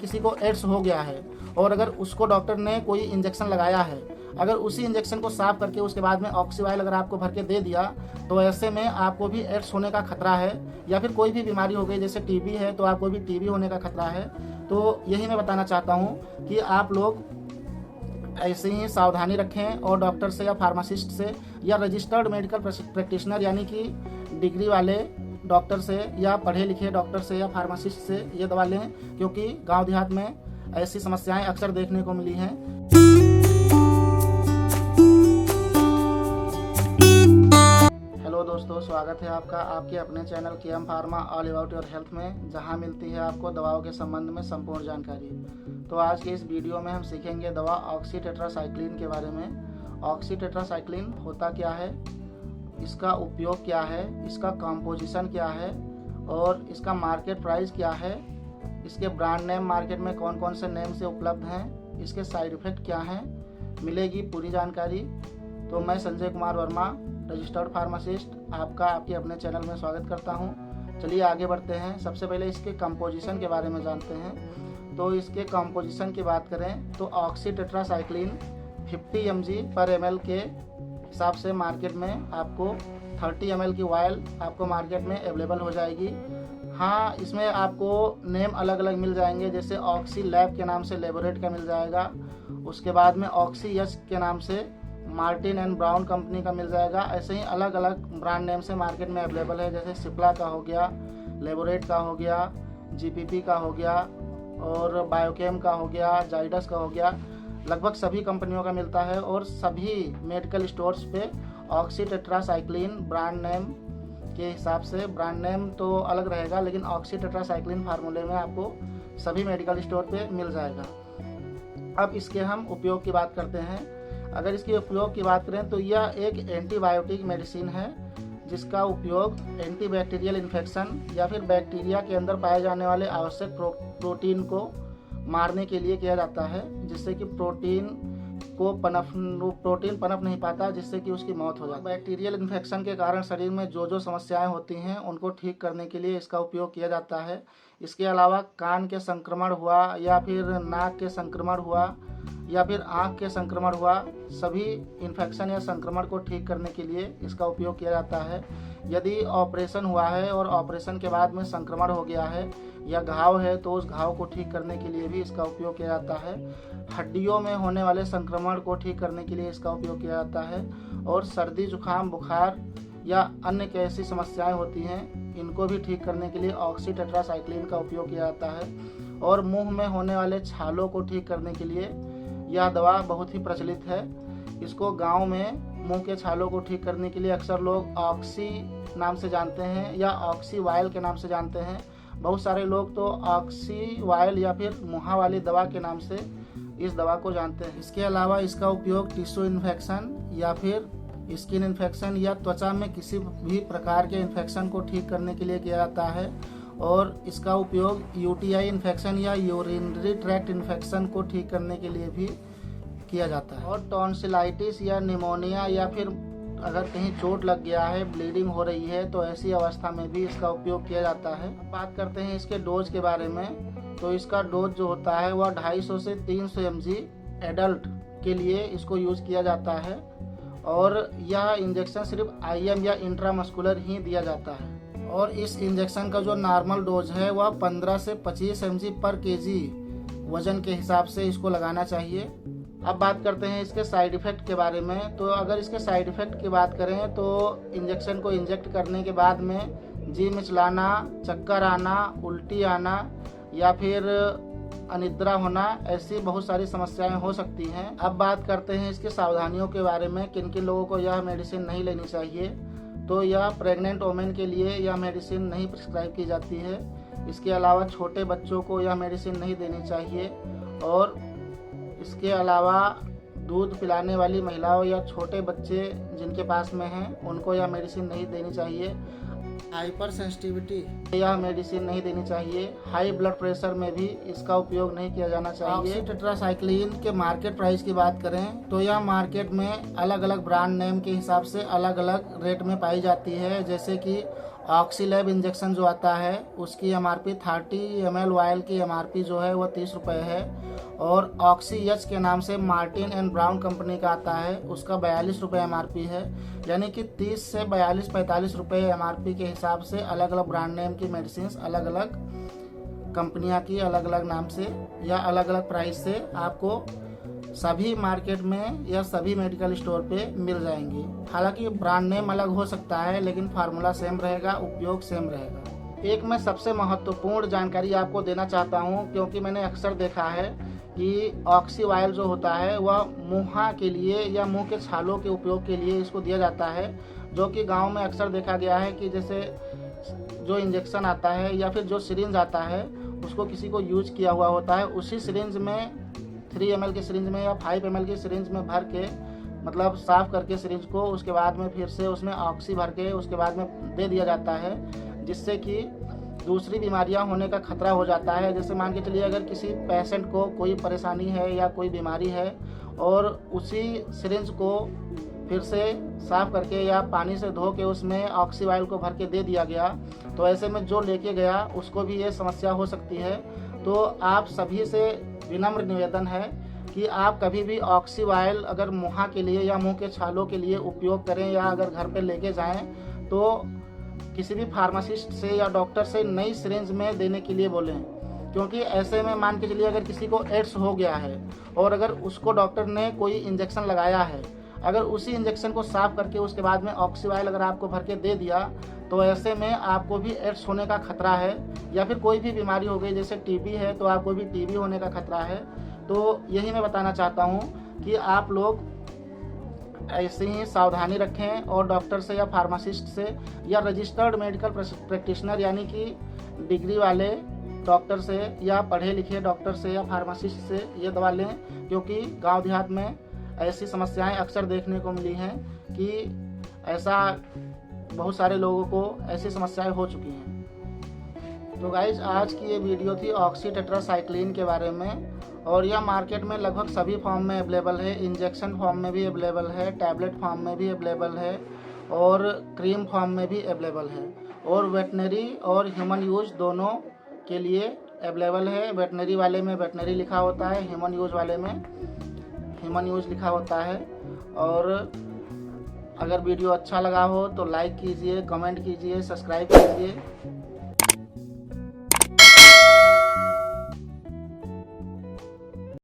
किसी को एड्स हो गया है और अगर उसको डॉक्टर ने कोई इंजेक्शन लगाया है, अगर उसी इंजेक्शन को साफ करके उसके बाद में ऑक्सी ऑयल अगर आपको भर के दे दिया, तो ऐसे में आपको भी एड्स होने का खतरा है, या फिर कोई भी बीमारी हो गई जैसे टीबी है तो आपको भी टीबी होने का खतरा है। तो यही मैं बताना चाहता हूँ कि आप लोग ऐसे ही सावधानी रखें और डॉक्टर से या फार्मासिस्ट से या रजिस्टर्ड मेडिकल प्रैक्टिशनर यानी कि डिग्री वाले डॉक्टर से या पढ़े लिखे डॉक्टर से या फार्मासिस्ट से ये दवा लें, क्योंकि गांव देहात में ऐसी समस्याएं अक्सर देखने को मिली हैं। हेलो दोस्तों, स्वागत है आपका आपके अपने channel KM pharma all about your health में, जहां मिलती है आपको दवाओं के संबंध में संपूर्ण जानकारी। तो आज के इस वीडियो में हम सीखेंगे दवा ऑक्सी टेट्रासाइक्लिन के बारे में। ऑक्सी टेट्रासाइक्लिन होता क्या है, इसका उपयोग क्या है, इसका कंपोजिशन क्या है और इसका मार्केट प्राइस क्या है, इसके ब्रांड नेम मार्केट में कौन कौन से नेम से उपलब्ध हैं, इसके साइड इफ़ेक्ट क्या हैं, मिलेगी पूरी जानकारी। तो मैं संजय कुमार वर्मा, रजिस्टर्ड फार्मासिस्ट, आपका आपके अपने चैनल में स्वागत करता हूं। चलिए आगे बढ़ते हैं। सबसे पहले इसके कंपोजिशन के बारे में जानते हैं। तो इसके कंपोजिशन की बात करें तो ऑक्सी टेट्रासाइक्लिन 50 mg पर ml के हिसाब से मार्केट में आपको 30 ml की वायल आपको मार्केट में अवेलेबल हो जाएगी। हाँ, इसमें आपको नेम अलग अलग मिल जाएंगे, जैसे ऑक्सी लैब के नाम से लेबोरेट का मिल जाएगा, उसके बाद में ऑक्सी यस के नाम से मार्टिन एंड ब्राउन कंपनी का मिल जाएगा। ऐसे ही अलग अलग ब्रांड नेम से मार्केट में अवेलेबल है, जैसे सिप्ला का हो गया, लेबोरेट का हो गया, जीपीपी का हो गया और बायोकेम का हो गया, जाइडस का हो गया। लगभग सभी कंपनियों का मिलता है और सभी मेडिकल स्टोर्स पे ऑक्सी टेट्रासाइक्लिन ब्रांड नेम के हिसाब से, ब्रांड नेम तो अलग रहेगा लेकिन ऑक्सी टेट्रासाइक्लिन फार्मूले में आपको सभी मेडिकल स्टोर पे मिल जाएगा। अब इसके हम उपयोग की बात करते हैं। अगर इसके उपयोग की बात करें तो यह एक एंटीबायोटिक मेडिसिन है, जिसका उपयोग एंटीबैक्टीरियल इन्फेक्शन या फिर बैक्टीरिया के अंदर पाए जाने वाले आवश्यक प्रोटीन को मारने के लिए किया जाता है, जिससे कि प्रोटीन पनप नहीं पाता, जिससे कि उसकी मौत हो जाती है। बैक्टीरियल इन्फेक्शन के कारण शरीर में जो समस्याएं होती हैं उनको ठीक करने के लिए इसका उपयोग किया जाता है। इसके अलावा कान के संक्रमण हुआ या फिर नाक के संक्रमण हुआ या फिर आँख के संक्रमण हुआ, सभी इन्फेक्शन या संक्रमण को ठीक करने के लिए इसका उपयोग किया जाता है। यदि ऑपरेशन हुआ है और ऑपरेशन के बाद में संक्रमण हो गया है या घाव है तो उस घाव को ठीक करने के लिए भी इसका उपयोग किया जाता है। हड्डियों में होने वाले संक्रमण को ठीक करने के लिए इसका उपयोग किया जाता है और सर्दी जुकाम बुखार या अन्य कैसी समस्याएं होती हैं इनको भी ठीक करने के लिए ऑक्सी टेट्रासाइक्लिन का उपयोग किया जाता है। और मुंह में होने वाले छालों को ठीक करने के लिए यह दवा बहुत ही प्रचलित है। इसको गांव में मुंह के छालों को ठीक करने के लिए अक्सर लोग ऑक्सी नाम से जानते हैं या ऑक्सी वायल के नाम से जानते हैं। बहुत सारे लोग तो ऑक्सी वायल या फिर मुहा वाली दवा के नाम से इस दवा को जानते हैं। इसके अलावा इसका उपयोग टिश्यू इन्फेक्शन या फिर स्किन इन्फेक्शन या त्वचा में किसी भी प्रकार के इन्फेक्शन को ठीक करने के लिए किया जाता है और इसका उपयोग यूटीआई इन्फेक्शन या यूरिनरी ट्रैक्ट इन्फेक्शन को ठीक करने के लिए भी किया जाता है। और टॉन्सिलाइटिस या निमोनिया या फिर अगर कहीं चोट लग गया है, ब्लीडिंग हो रही है, तो ऐसी अवस्था में भी इसका उपयोग किया जाता है। अब बात करते हैं इसके डोज के बारे में। तो इसका डोज जो होता है वह 250 से 300 mg एडल्ट के लिए इसको यूज़ किया जाता है और यह इंजेक्शन सिर्फ IM या इंट्रामस्कुलर ही दिया जाता है। और इस इंजेक्शन का जो नॉर्मल डोज है वह 15 से 25 mg पर kg वजन के हिसाब से इसको लगाना चाहिए। अब बात करते हैं इसके साइड इफ़ेक्ट के बारे में। तो अगर इसके साइड इफ़ेक्ट की बात करें तो इंजेक्शन को इंजेक्ट करने के बाद में जी मिचलाना, चक्कर आना, उल्टी आना या फिर अनिद्रा होना, ऐसी बहुत सारी समस्याएं हो सकती हैं। अब बात करते हैं इसकी सावधानियों के बारे में, किन किन लोगों को यह मेडिसिन नहीं लेनी चाहिए। तो यह प्रेग्नेंट वोमेन के लिए यह मेडिसिन नहीं प्रिस्क्राइब की जाती है। इसके अलावा छोटे बच्चों को यह मेडिसिन नहीं देनी चाहिए और इसके अलावा दूध पिलाने वाली महिलाओं या छोटे बच्चे जिनके पास में हैं उनको यह मेडिसिन नहीं देनी चाहिए। हाइपर सेंसिटिविटी यह मेडिसिन नहीं देनी चाहिए। हाई ब्लड प्रेशर में भी इसका उपयोग नहीं किया जाना चाहिए। ऑक्सी टेट्रासाइक्लिन के मार्केट प्राइस की बात करें तो यह मार्केट में अलग अलग ब्रांड नेम के हिसाब से अलग अलग रेट में पाई जाती है। जैसे कि ऑक्सीलैब इंजेक्शन जो आता है उसकी MRP 30 ml वायल की MRP जो है वो 30 रुपये है। और ऑक्सी एच के नाम से मार्टिन एंड ब्राउन कंपनी का आता है, उसका 42 रुपये MRP है। यानी कि 30 से 42-45 रुपये MRP के हिसाब से अलग अलग ब्रांड नेम की मेडिसिन अलग अलग कंपनियां की अलग अलग नाम से या अलग अलग प्राइस से आपको सभी मार्केट में या सभी मेडिकल स्टोर पे मिल जाएंगी। हालांकि ब्रांड नेम अलग हो सकता है लेकिन फार्मूला सेम रहेगा, उपयोग सेम रहेगा। एक मैं सबसे महत्वपूर्ण जानकारी आपको देना चाहता हूँ, क्योंकि मैंने अक्सर देखा है कि ऑक्सी वायल जो होता है वह मुँह के लिए या मुंह के छालों के उपयोग के लिए इसको दिया जाता है, जो कि गाँव में अक्सर देखा गया है कि जैसे जो इंजेक्शन आता है या फिर जो सिरिंज आता है उसको किसी को यूज किया हुआ होता है, उसी सिरिंज में 3 ml की सिरिंज में या 5 ml की सिरिंज में भर के मतलब साफ करके सिरिंज को उसके बाद में फिर से उसमें ऑक्सी भर के उसके बाद में दे दिया जाता है, जिससे कि दूसरी बीमारियां होने का खतरा हो जाता है। जैसे मान के चलिए अगर किसी पेशेंट को कोई परेशानी है या कोई बीमारी है और उसी सिरिंज को फिर से साफ करके या पानी से धो के उसमें ऑक्सी वायल को भर के दे दिया गया, तो ऐसे में जो लेके गया उसको भी ये समस्या हो सकती है। तो आप सभी से विनम्र निवेदन है कि आप कभी भी ऑक्सी वायल अगर मुँह के लिए या मुंह के छालों के लिए उपयोग करें या अगर घर पे लेके जाएं तो किसी भी फार्मासिस्ट से या डॉक्टर से नई सिरिंज में देने के लिए बोलें। क्योंकि ऐसे में मान के चलिए अगर किसी को एड्स हो गया है और अगर उसको डॉक्टर ने कोई इंजेक्शन लगाया है, अगर उसी इंजेक्शन को साफ करके उसके बाद में ऑक्सी वायल अगर आपको भर के दे दिया तो ऐसे में आपको भी एड्स होने का खतरा है। या फिर कोई भी बीमारी हो गई जैसे टीबी है तो आपको भी टीबी होने का खतरा है। तो यही मैं बताना चाहता हूँ कि आप लोग ऐसे ही सावधानी रखें और डॉक्टर से या फार्मासिस्ट से या रजिस्टर्ड मेडिकल प्रैक्टिशनर यानी कि डिग्री वाले डॉक्टर से या पढ़े लिखे डॉक्टर से या फार्मासिस्ट से ये दवा लें। क्योंकि गांव देहात में ऐसी समस्याएं अक्सर देखने को मिली हैं कि ऐसा बहुत सारे लोगों को ऐसी समस्याएं हो चुकी हैं। तो गाइज आज की ये वीडियो थी ऑक्सी टेट्रासाइक्लिन के बारे में, और यह मार्केट में लगभग सभी फॉर्म में अवेलेबल है। इंजेक्शन फॉर्म में भी अवेलेबल है, टैबलेट फॉर्म में भी अवेलेबल है और क्रीम फॉर्म में भी अवेलेबल है। और वेटनरी और ह्यूमन यूज दोनों के लिए अवेलेबल है। वेटनरी वाले में वेटनरी लिखा होता है, ह्यूमन यूज वाले में ह्यूमन यूज लिखा होता है। और अगर वीडियो अच्छा लगा हो तो लाइक कीजिए, कमेंट कीजिए, सब्सक्राइब कीजिए।